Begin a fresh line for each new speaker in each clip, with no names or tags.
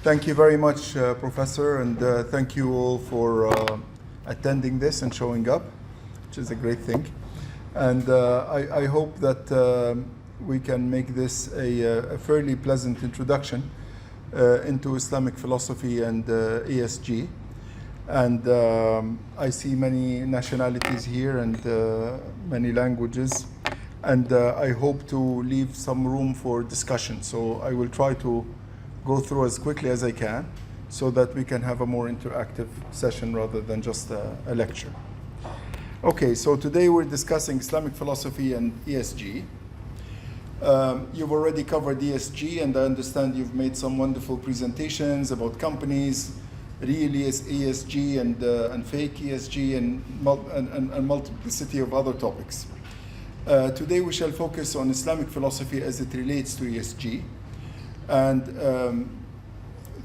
Thank you very much, Professor, and thank you all for attending this and showing up, which is a great thing. And I hope that we can make this a fairly pleasant introduction into Islamic philosophy and ESG. And I see many nationalities here and many languages. And I hope to leave some room for discussion. So I will try to go through as quickly as I can so that we can have a more interactive session rather than just a lecture. Okay, so today we're discussing Islamic philosophy and ESG. You've already covered ESG, and I understand you've made some wonderful presentations about companies, real ESG and fake ESG and multiplicity of other topics. Today we shall focus on Islamic philosophy as it relates to ESG, and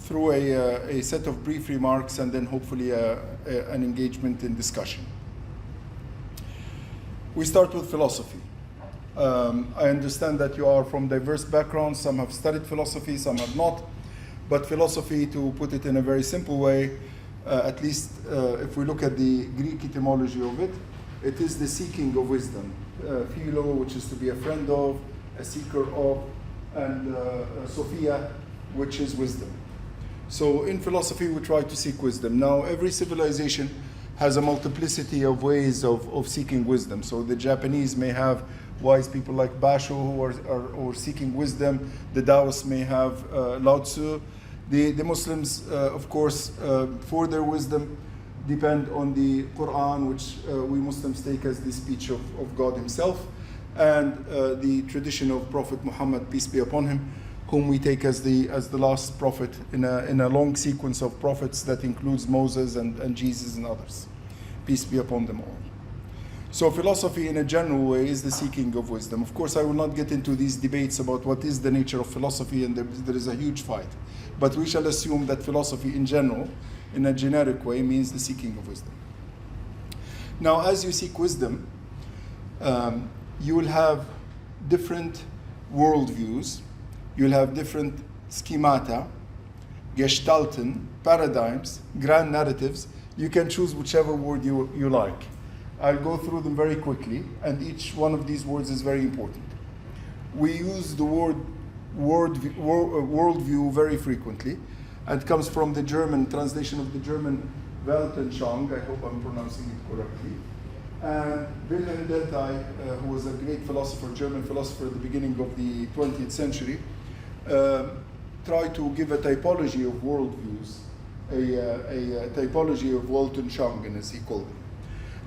through a set of brief remarks and then hopefully an engagement in discussion. We start with philosophy. I understand that you are from diverse backgrounds. Some have studied philosophy, some have not. But philosophy, to put it in a very simple way, at least if we look at the Greek etymology of it, it is the seeking of wisdom. Philo, which is to be a friend of, a seeker of, and Sophia, which is wisdom. So in philosophy, we try to seek wisdom. Now, every civilization has a multiplicity of ways of seeking wisdom. So the Japanese may have wise people like Basho who are seeking wisdom. The Taoists may have Lao Tzu. The Muslims, of course, for their wisdom, depend on the Quran, which we Muslims take as the speech of God himself, and the tradition of Prophet Muhammad, peace be upon him, whom we take as the last prophet in a long sequence of prophets that includes Moses and Jesus and others. Peace be upon them all. So philosophy in a general way is the seeking of wisdom. Of course, I will not get into these debates about what is the nature of philosophy, and there is a huge fight. But we shall assume that philosophy in general, in a generic way, means the seeking of wisdom. Now, as you seek wisdom, you will have different worldviews, you'll have different schemata, gestalten, paradigms, grand narratives. You can choose whichever word you like. I'll go through them very quickly, and each one of these words is very important. We use the word worldview very frequently. It comes from the German translation of the German Weltanschauung. I hope I'm pronouncing it correctly. And Wilhelm Deltay, who was a great philosopher, German philosopher at the beginning of the 20th century, tried to give a typology of worldviews, a typology of Weltanschauung, as he called it.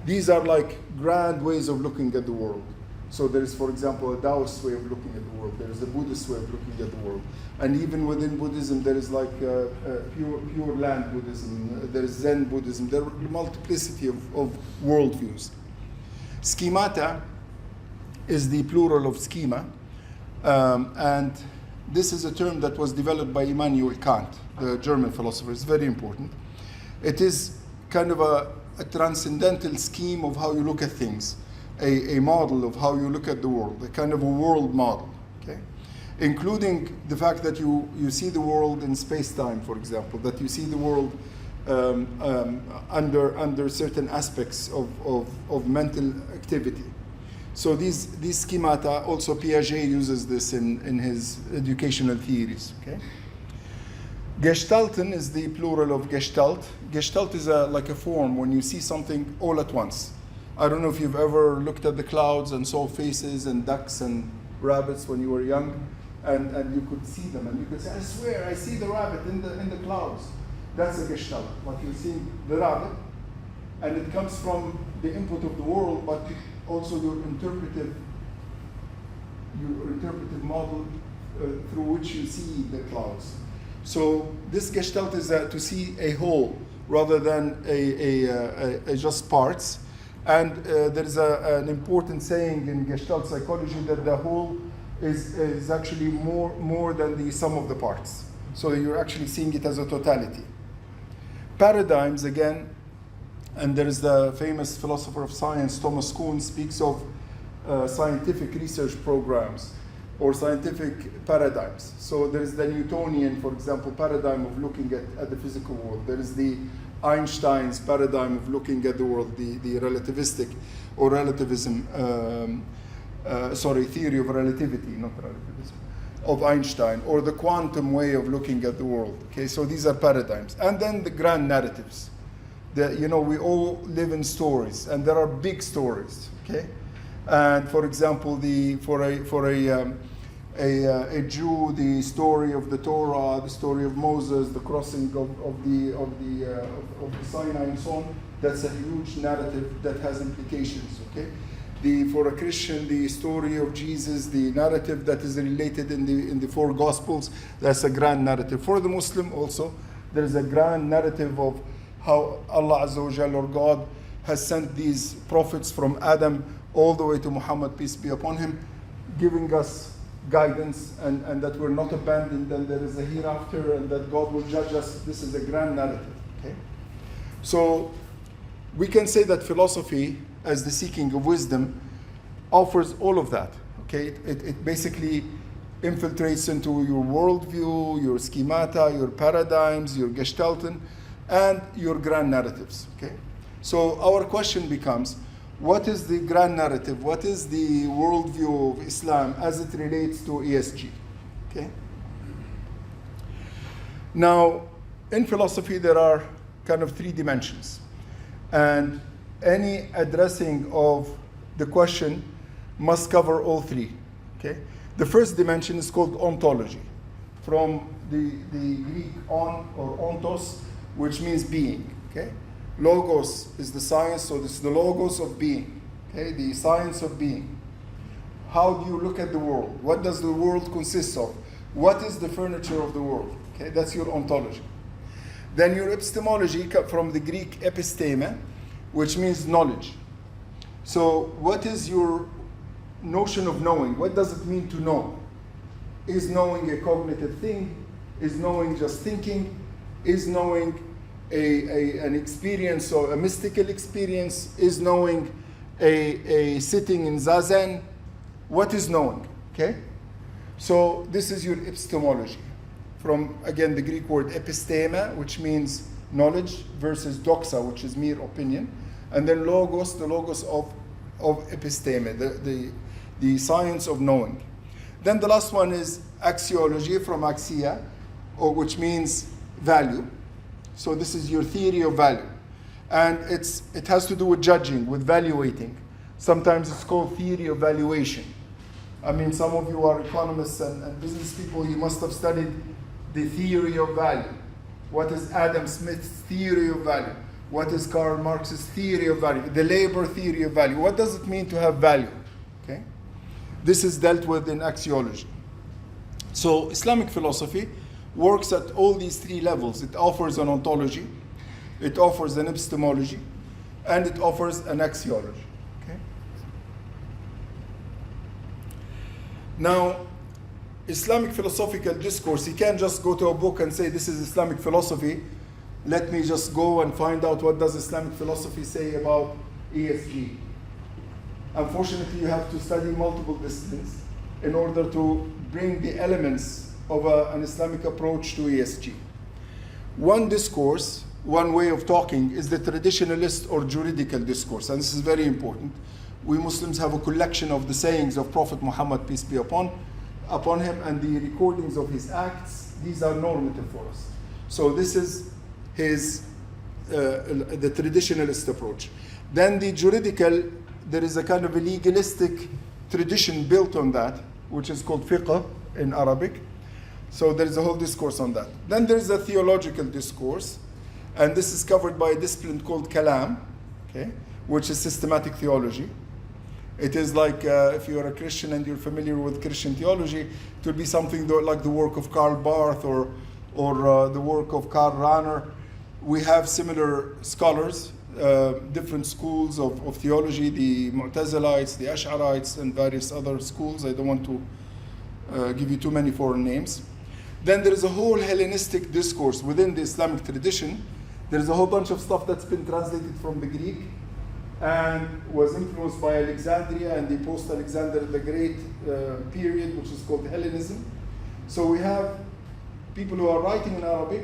These are like grand ways of looking at the world. So there is, for example, a Taoist way of looking at the world. There is a Buddhist way of looking at the world. And even within Buddhism, there is like pure land Buddhism. There is Zen Buddhism. There are a multiplicity of worldviews. Schemata is the plural of schema. And this is a term that was developed by Immanuel Kant, the German philosopher. It's very important. It is kind of a transcendental scheme of how you look at things, a model of how you look at the world, a kind of a world model, okay? Including the fact that you see the world in space-time, for example, that you see the world under certain aspects of mental activity. So these schemata, also Piaget uses this in his educational theories, okay? Gestalten is the plural of Gestalt. Gestalt is like a form when you see something all at once. I don't know if you've ever looked at the clouds and saw faces and ducks and rabbits when you were young, and you could see them, and you could say, I swear, I see the rabbit in the clouds. That's a Gestalt. Like you see the rabbit, and it comes from the input of the world, but also your interpretive model through which you see the clouds. So this Gestalt is to see a whole rather than a just parts. And there's an important saying in Gestalt psychology that the whole is actually more than the sum of the parts. So you're actually seeing it as a totality. Paradigms, again, and there is the famous philosopher of science, Thomas Kuhn, speaks of scientific research programs or scientific paradigms. So there is the Newtonian, for example, paradigm of looking at the physical world. There is the Einstein's paradigm of looking at the world, the relativistic or relativism, theory of relativity, not relativism, of Einstein, or the quantum way of looking at the world. Okay, so these are paradigms. And then the grand narratives. We all live in stories, and there are big stories. Okay, and for example, for a Jew, the story of the Torah, the story of Moses, the crossing of the Sinai, and so on. That's a huge narrative that has implications. Okay, for a Christian, the story of Jesus, the narrative that is related in the four Gospels, that's a grand narrative. For the Muslim also, there is a grand narrative of how Allah Azza wa Jal, or God, has sent these prophets from Adam all the way to Muhammad, peace be upon him, giving us guidance, and that we're not abandoned, and there is a hereafter, and that God will judge us. This is a grand narrative. Okay, so we can say that philosophy, as the seeking of wisdom, offers all of that. Okay, it basically infiltrates into your worldview, your schemata, your paradigms, your gestalten, and your grand narratives. Okay, so our question becomes, what is the grand narrative? What is the worldview of Islam as it relates to ESG? Okay. Now, in philosophy, there are kind of three dimensions, and any addressing of the question must cover all three. Okay. The first dimension is called ontology, from the Greek on or ontos, which means being. Okay. Logos is the science, so this is the logos of being. Okay, the science of being. How do you look at the world? What does the world consist of? What is the furniture of the world? Okay, that's your ontology. Then your epistemology, from the Greek episteme, which means knowledge. So what is your notion of knowing? What does it mean to know? Is knowing a cognitive thing? Is knowing just thinking? Is knowing an experience or a mystical experience? Is knowing a sitting in zazen? What is knowing? Okay? So this is your epistemology. From, again, the Greek word episteme, which means knowledge, versus doxa, which is mere opinion. And then logos, the logos of episteme, the science of knowing. Then the last one is axiology, from axia, which means value. So this is your theory of value. And it has to do with judging, with valuating. Sometimes it's called theory of valuation. I mean, some of you are economists and business people, you must have studied the theory of value. What is Adam Smith's theory of value? What is Karl Marx's theory of value? The labor theory of value. What does it mean to have value? Okay? This is dealt with in axiology. So Islamic philosophy works at all these three levels. It offers an ontology, it offers an epistemology, and it offers an axiology. Okay? Now, Islamic philosophical discourse, you can't just go to a book and say, this is Islamic philosophy, let me just go and find out what does Islamic philosophy say about ESG. Unfortunately, you have to study multiple disciplines in order to bring the elements of an Islamic approach to ESG. One discourse, one way of talking, is the traditionalist or juridical discourse, and this is very important. We Muslims have a collection of the sayings of Prophet Muhammad, peace be upon him, and the recordings of his acts. These are normative for us. So this is the traditionalist approach. Then the juridical, there is a kind of a legalistic tradition built on that, which is called fiqh in Arabic. So there is a whole discourse on that. Then there is a theological discourse, and this is covered by a discipline called kalam, okay, which is systematic theology. It is like, if you are a Christian and you're familiar with Christian theology, it will be something like the work of Karl Barth or the work of Karl Rahner. We have similar scholars, different schools of theology, the Mu'tazilites, the Ash'arites, and various other schools. I don't want to give you too many foreign names. Then there is a whole Hellenistic discourse within the Islamic tradition. There is a whole bunch of stuff that's been translated from the Greek and was influenced by Alexandria and the post-Alexander the Great period, which is called Hellenism. So we have people who are writing in Arabic,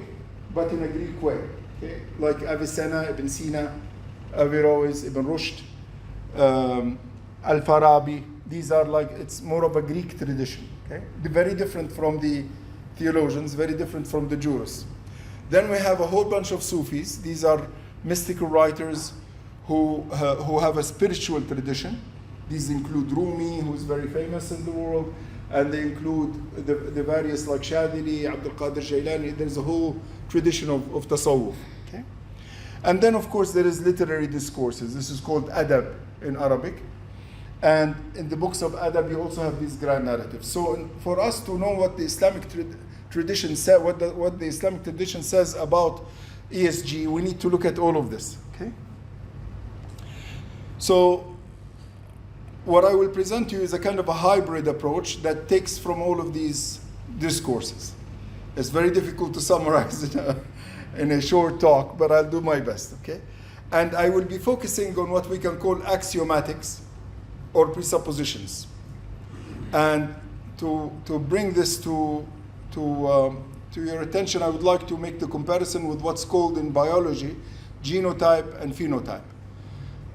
but in a Greek way, okay? Like Avicenna, Ibn Sina, Averroes, Ibn Rushd, Al-Farabi. These are like, it's more of a Greek tradition, okay? They're very different from the theologians, very different from the jurists. Then we have a whole bunch of Sufis. These are mystical writers who have a spiritual tradition. These include Rumi, who's very famous in the world, and they include the various like Shadili, Abdul Qadir Jailani. There's a whole tradition of tasawwuf. Okay? And then, of course, there is literary discourses. This is called adab in Arabic. And in the books of adab, you also have these grand narratives. So for us to know what the Islamic tradition says, what the Islamic tradition says about ESG, we need to look at all of this. Okay? So what I will present to you is a kind of a hybrid approach that takes from all of these discourses. It's very difficult to summarize it in a short talk, but I'll do my best, okay? And I will be focusing on what we can call axiomatics or presuppositions. And to bring this to your attention, I would like to make the comparison with what's called in biology genotype and phenotype.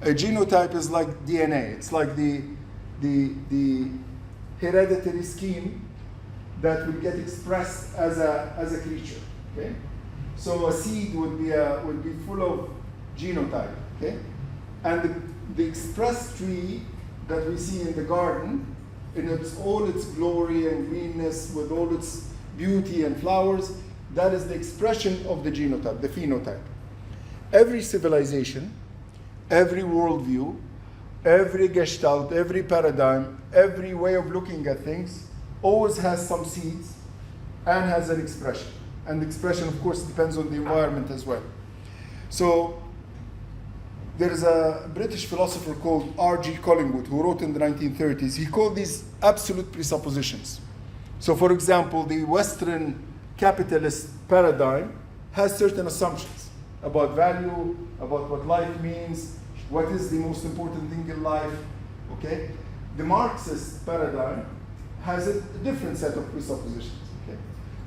A genotype is like DNA. It's like the hereditary scheme that will get expressed as a creature. Okay, so a seed would be full of genotype. Okay, and the expressed tree that we see in the garden, in all its glory and greenness, with all its beauty and flowers, that is the expression of the genotype, the phenotype. Every civilization, every worldview, every gestalt, every paradigm, every way of looking at things always has some seeds and has an expression. And the expression, of course, depends on the environment as well. So there is a British philosopher called R.G. Collingwood who wrote in the 1930s. He called these absolute presuppositions. So for example, the Western capitalist paradigm has certain assumptions about value, about what life means, what is the most important thing in life, okay? The Marxist paradigm has a different set of presuppositions, okay?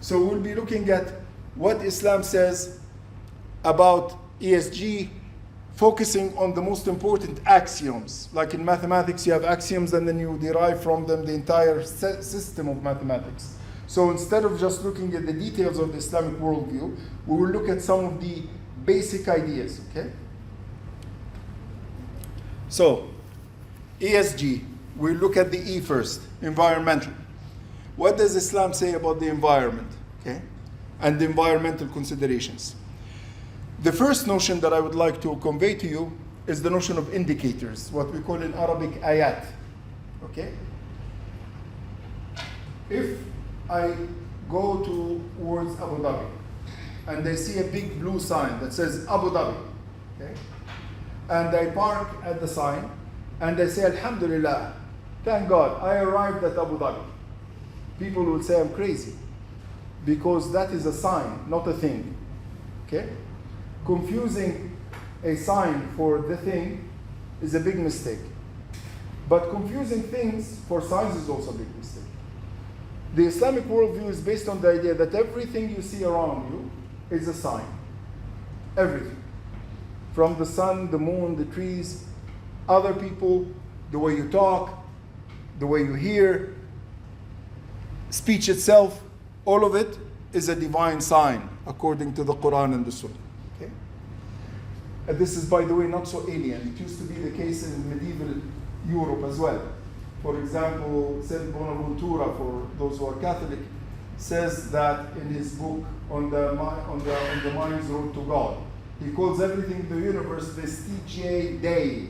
So we'll be looking at what Islam says about ESG, focusing on the most important axioms. Like in mathematics, you have axioms and then you derive from them the entire system of mathematics. So instead of just looking at the details of the Islamic worldview, we will look at some of the basic ideas, okay? So, ESG, we'll look at the E first, environmental. What does Islam say about the environment, okay? And the environmental considerations. The first notion that I would like to convey to you is the notion of indicators, what we call in Arabic ayat, okay? If I go towards Abu Dhabi, and I see a big blue sign that says Abu Dhabi, okay? And I park at the sign, and I say, Alhamdulillah, thank God, I arrived at Abu Dhabi. People will say I'm crazy, because that is a sign, not a thing, okay? Confusing a sign for the thing is a big mistake. But confusing things for signs is also a big mistake. The Islamic worldview is based on the idea that everything you see around you is a sign. Everything. From the sun, the moon, the trees, other people, the way you talk, the way you hear, speech itself, all of it is a divine sign according to the Quran and the Sunnah. Okay? And this is, by the way, not so alien. It used to be the case in medieval Europe as well. For example, Saint Bonaventura, for those who are Catholic, says that in his book on the mind's road to God. He calls everything in the universe vestigiae Dei,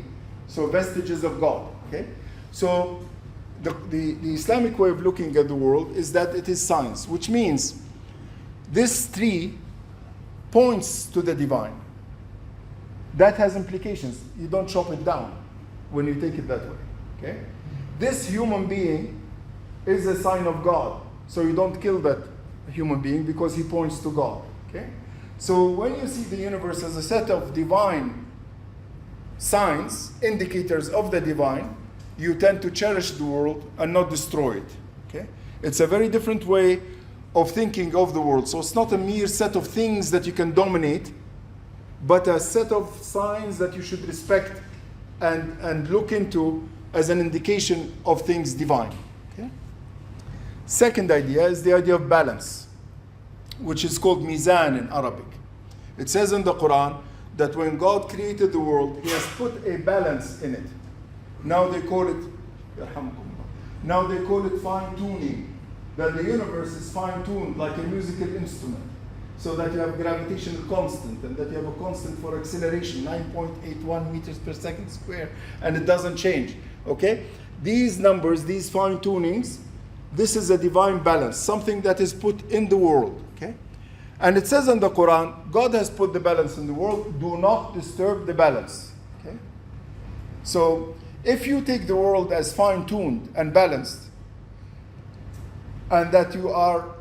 so vestiges of God. Okay, so the Islamic way of looking at the world is that it is science, which means this tree points to the divine. That has implications. You don't chop it down when you take it that way. Okay, this human being is a sign of God, so you don't kill that human being because he points to God. Okay. So when you see the universe as a set of divine signs, indicators of the divine, you tend to cherish the world and not destroy it. Okay? It's a very different way of thinking of the world. So it's not a mere set of things that you can dominate, but a set of signs that you should respect and look into as an indication of things divine. Okay? Second idea is the idea of balance, which is called mizan in Arabic. It says in the Quran that when God created the world, He has put a balance in it. Now they call it fine-tuning, that the universe is fine-tuned like a musical instrument, so that you have gravitational constant and that you have a constant for acceleration, 9.81 meters per second square, and it doesn't change. Okay? These numbers, these fine-tunings, this is a divine balance, something that is put in the world. Okay? And it says in the Quran, God has put the balance in the world, do not disturb the balance. Okay? So, if you take the world as fine-tuned and balanced, and that you are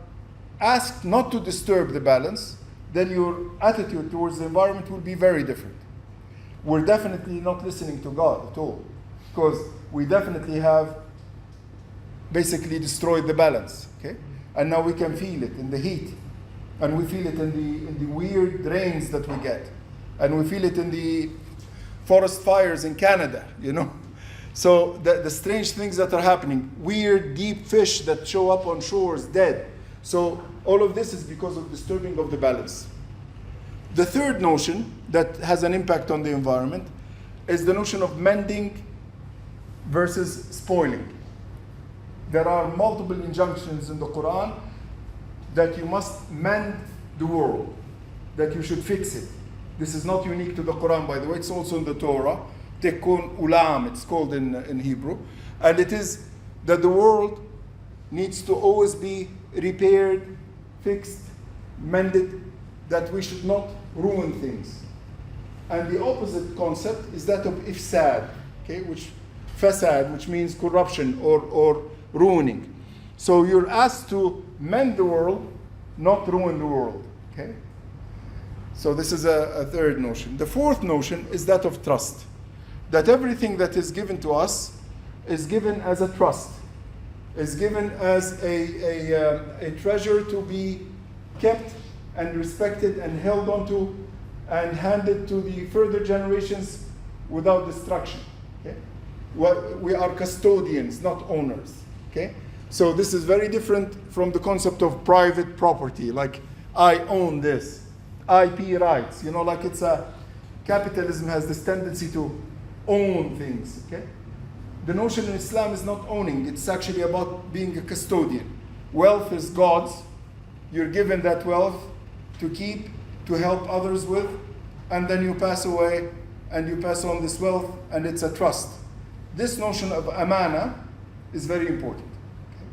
asked not to disturb the balance, then your attitude towards the environment will be very different. We're definitely not listening to God at all, because we definitely have basically destroyed the balance. Okay? And now we can feel it in the heat, and we feel it in the weird rains that we get, and we feel it in the forest fires in Canada, you know. So the strange things that are happening, weird deep fish that show up on shores dead. So all of this is because of disturbing of the balance. The third notion that has an impact on the environment is the notion of mending versus spoiling. There are multiple injunctions in the Quran that you must mend the world, that you should fix it. This is not unique to the Quran, by the way, it's also in the Torah. Tekun ulam, it's called in Hebrew. And it is that the world needs to always be repaired, fixed, mended, that we should not ruin things. And the opposite concept is that of ifsad, okay, fasad, which means corruption or ruining. So you're asked to mend the world, not ruin the world. Okay? So this is a third notion. The fourth notion is that of trust. That everything that is given to us is given as a trust, is given as a treasure to be kept and respected and held onto and handed to the further generations without destruction. Okay? We are custodians, not owners. Okay? So this is very different from the concept of private property, like I own this, IP rights. You know, like capitalism has this tendency to own things. Okay? The notion in Islam is not owning, it's actually about being a custodian. Wealth is God's. You're given that wealth to keep, to help others with, and then you pass away and you pass on this wealth, and it's a trust. This notion of amana is very important. Okay?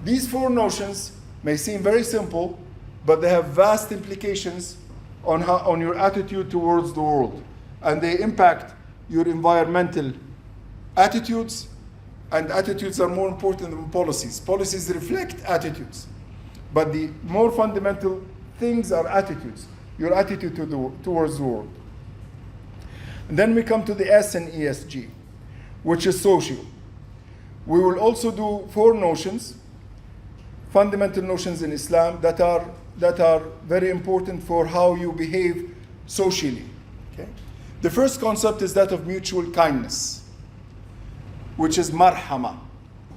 These four notions may seem very simple, but they have vast implications on your attitude towards the world, and they impact your environmental attitudes, and attitudes are more important than policies. Policies reflect attitudes, but the more fundamental things are attitudes, your attitude towards the world. And then we come to the S in ESG, which is social. We will also do four notions, fundamental notions in Islam that are very important for how you behave socially. Okay? The first concept is that of mutual kindness, which is marhama.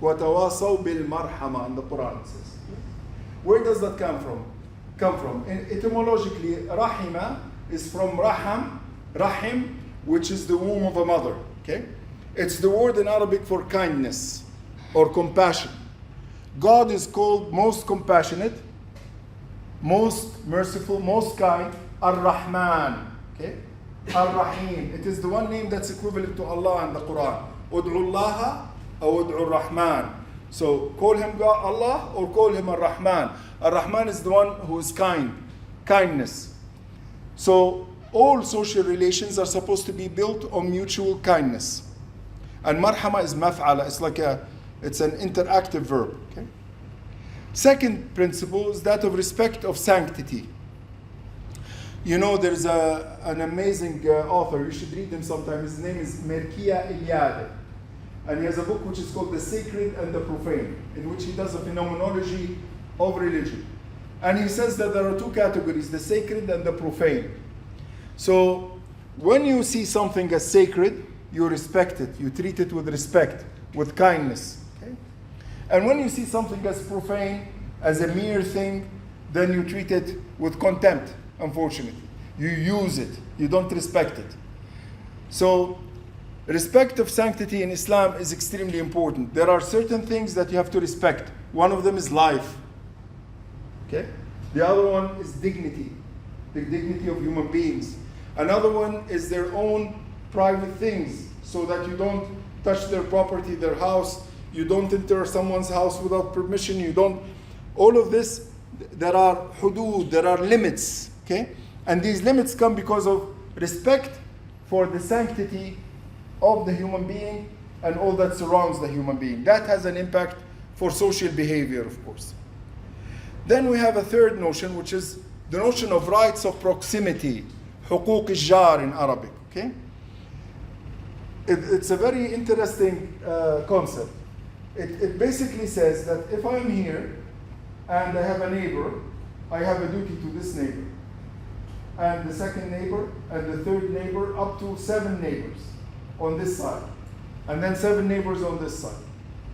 وَتَوَاصَوْا بِالْمَرْحَمَةِ in the Quran it says. Where does that come from? Etymologically, rahima is from rahim, which is the womb of a mother. Okay? It's the word in Arabic for kindness or compassion. God is called most compassionate, most merciful, most kind, Ar-Rahman. Okay? Ar-Rahim. It is the one name that's equivalent to Allah in the Quran. Ud'u Allah or Ud'u Rahman. So call him God, Allah, or call him Ar-Rahman. Ar-Rahman is the one who is kindness. So all social relations are supposed to be built on mutual kindness. And marhama is maf'ala. It's an interactive verb. Okay? Second principle is that of respect of sanctity. You know, there's an amazing author, you should read him sometime. His name is Mircea Eliade. And he has a book which is called The Sacred and the Profane, in which he does a phenomenology of religion. And he says that there are two categories, the sacred and the profane. So when you see something as sacred, you respect it, you treat it with respect, with kindness. Okay? And when you see something as profane, as a mere thing, then you treat it with contempt, unfortunately. You use it, you don't respect it. So respect of sanctity in Islam is extremely important. There are certain things that you have to respect. One of them is life. Okay? The other one is dignity, the dignity of human beings. Another one is their own private things, so that you don't touch their property, their house, you don't enter someone's house without permission, you don't, all of this, there are hudud, there are limits, okay? And these limits come because of respect for the sanctity of the human being and all that surrounds the human being. That has an impact for social behavior, of course. Then we have a third notion, which is the notion of rights of proximity, حقوق الجار in Arabic, okay? It's a very interesting concept. It basically says that if I'm here and I have a neighbor, I have a duty to this neighbor, and the second neighbor, and the third neighbor, up to 7 neighbors on this side, and then 7 neighbors on this side,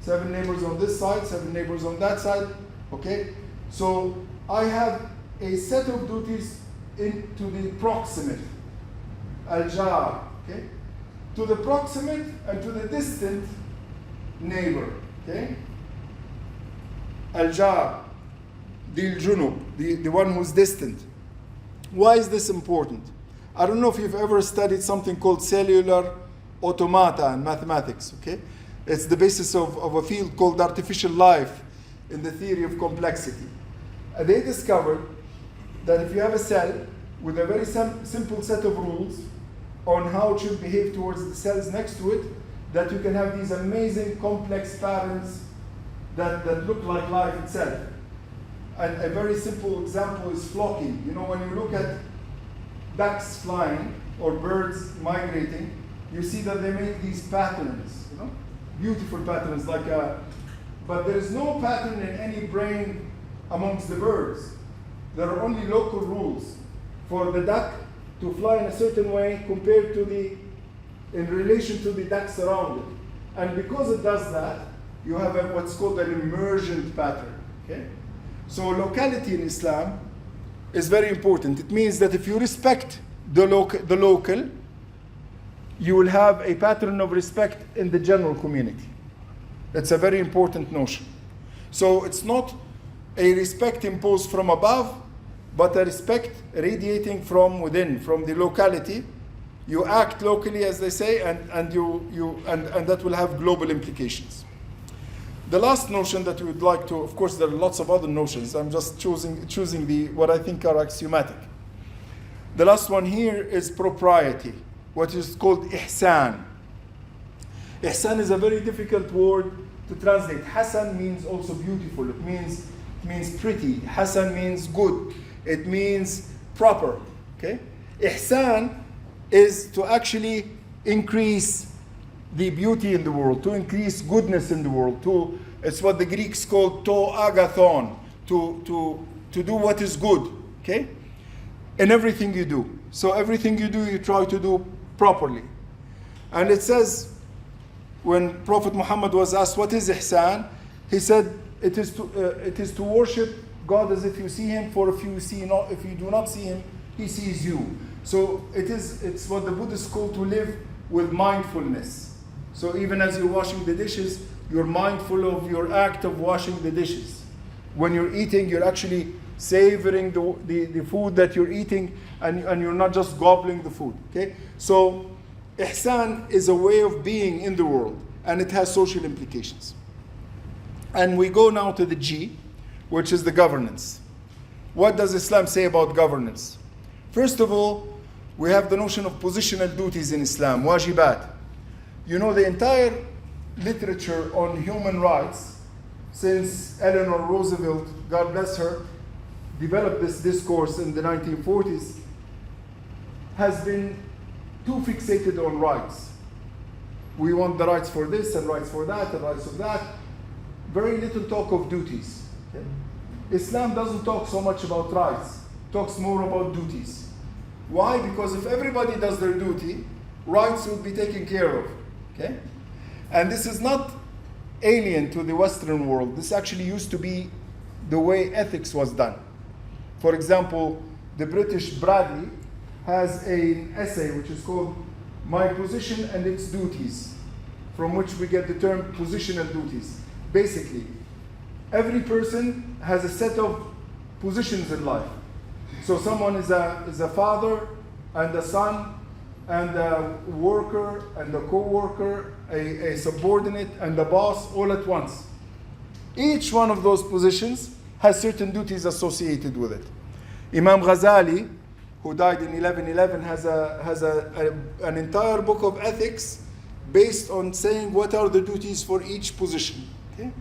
7 neighbors on this side, 7 neighbors on that side, okay? So I have a set of duties into the proximate, al-jar, okay? To the proximate and to the distant neighbor, okay? Al-jar, the junub, the one who's distant. Why is this important? I don't know if you've ever studied something called cellular automata in mathematics, okay? It's the basis of a field called artificial life in the theory of complexity. They discovered that if you have a cell with a very simple set of rules on how it should behave towards the cells next to it, that you can have these amazing complex patterns that look like life itself. And a very simple example is flocking. You know, when you look at ducks flying or birds migrating, you see that they make these patterns, you know, beautiful patterns but there is no pattern in any brain amongst the birds. There are only local rules for the duck to fly in a certain way compared to in relation to the ducks around it. And because it does that, you have what's called an emergent pattern, okay? So locality in Islam is very important. It means that if you respect the local, you will have a pattern of respect in the general community. That's a very important notion. So it's not a respect imposed from above, but a respect radiating from within, from the locality. You act locally, as they say, and that will have global implications. The last notion that we would like to, of course, there are lots of other notions. I'm just choosing what I think are axiomatic. The last one here is propriety, what is called ihsan. Ihsan is a very difficult word to translate. Hasan means also beautiful. It means pretty. Hasan means good. It means proper. Okay? Ihsan is to actually increase the beauty in the world, to increase goodness in the world. It's what the Greeks call to agathon, to do what is good. Okay? In everything you do. So everything you do, you try to do properly. And it says, when Prophet Muhammad was asked, what is ihsan? He said, it is to worship God as if you see him, for if you do not see him, he sees you. So it's what the Buddhists call to live with mindfulness. So even as you're washing the dishes, you're mindful of your act of washing the dishes. When you're eating, you're actually savoring the food that you're eating, and you're not just gobbling the food. Okay? So ihsan is a way of being in the world, and it has social implications. And we go now to the G, which is the governance. What does Islam say about governance? First of all, we have the notion of positional duties in Islam, wajibat. You know, the entire literature on human rights, since Eleanor Roosevelt, God bless her, developed this discourse in the 1940s, has been too fixated on rights. We want the rights for this and rights for that and rights of that. Very little talk of duties. Okay? Islam doesn't talk so much about rights, talks more about duties. Why? Because if everybody does their duty, rights would be taken care of. Okay? And this is not alien to the Western world. This actually used to be the way ethics was done. For example, the British Bradley has an essay which is called My Position and Its Duties, from which we get the term positional duties. Basically, every person has a set of positions in life. So someone is a father and a son and a worker and a co-worker, a subordinate and a boss all at once. Each one of those positions has certain duties associated with it. Imam Ghazali, who died in 1111, has an entire book of ethics based on saying what are the duties for each position. Okay?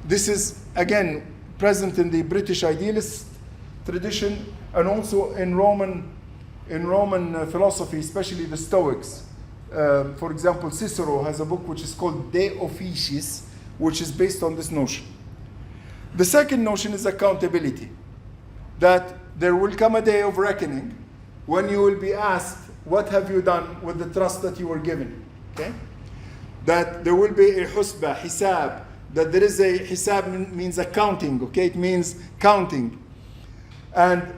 This is, again, present in the British idealist tradition and also in Roman philosophy, especially the Stoics. For example, Cicero has a book which is called De Officiis, which is based on this notion. The second notion is accountability, that there will come a day of reckoning when you will be asked, what have you done with the trust that you were given? Okay? That there will be a husba, hisab, that there is a hisab means accounting, okay? It means counting. And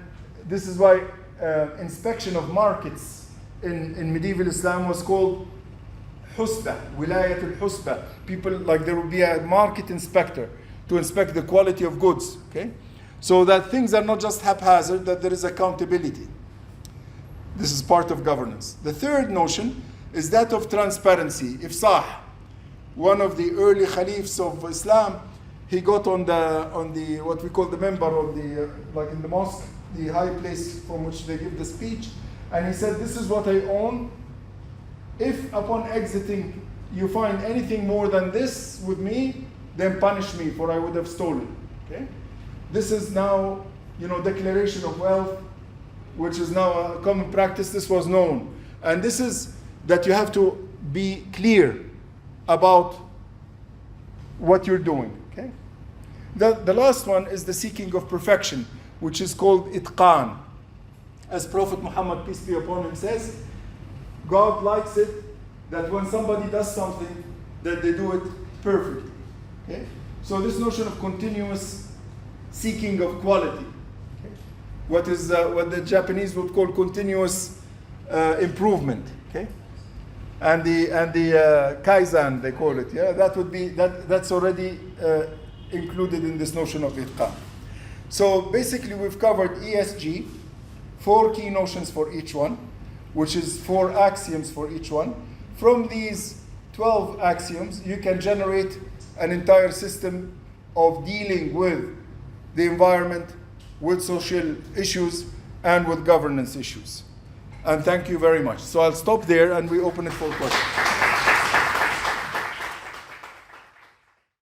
this is why inspection of markets in medieval Islam was called husba, wilayat al-husba. People, like there will be a market inspector to inspect the quality of goods, okay? So that things are not just haphazard, that there is accountability. This is part of governance. The third notion is that of transparency. Ifsah, one of the early caliphs of Islam, he got on the what we call the member of the like in the mosque, the high place from which they give the speech, and he said, "This is what I own. If upon exiting you find anything more than this with me, then punish me, for I would have stolen." Okay, this is now declaration of wealth, which is now a common practice. This was known, and this is that you have to be clear about what you're doing. Okay, the last one is the seeking of perfection, which is called itqan. As Prophet Muhammad, peace be upon him, says, God likes it that when somebody does something, that they do it perfectly. Okay? So this notion of continuous seeking of quality, okay? What the Japanese would call continuous improvement, okay? And the kaizen, they call it. Yeah, that's already included in this notion of itqan. So basically, we've covered ESG, 4 key notions for each one, which is 4 axioms for each one. From these 12 axioms, you can generate an entire system of dealing with the environment, with social issues, and with governance issues. And thank you very much. So I'll stop there and we open it for questions.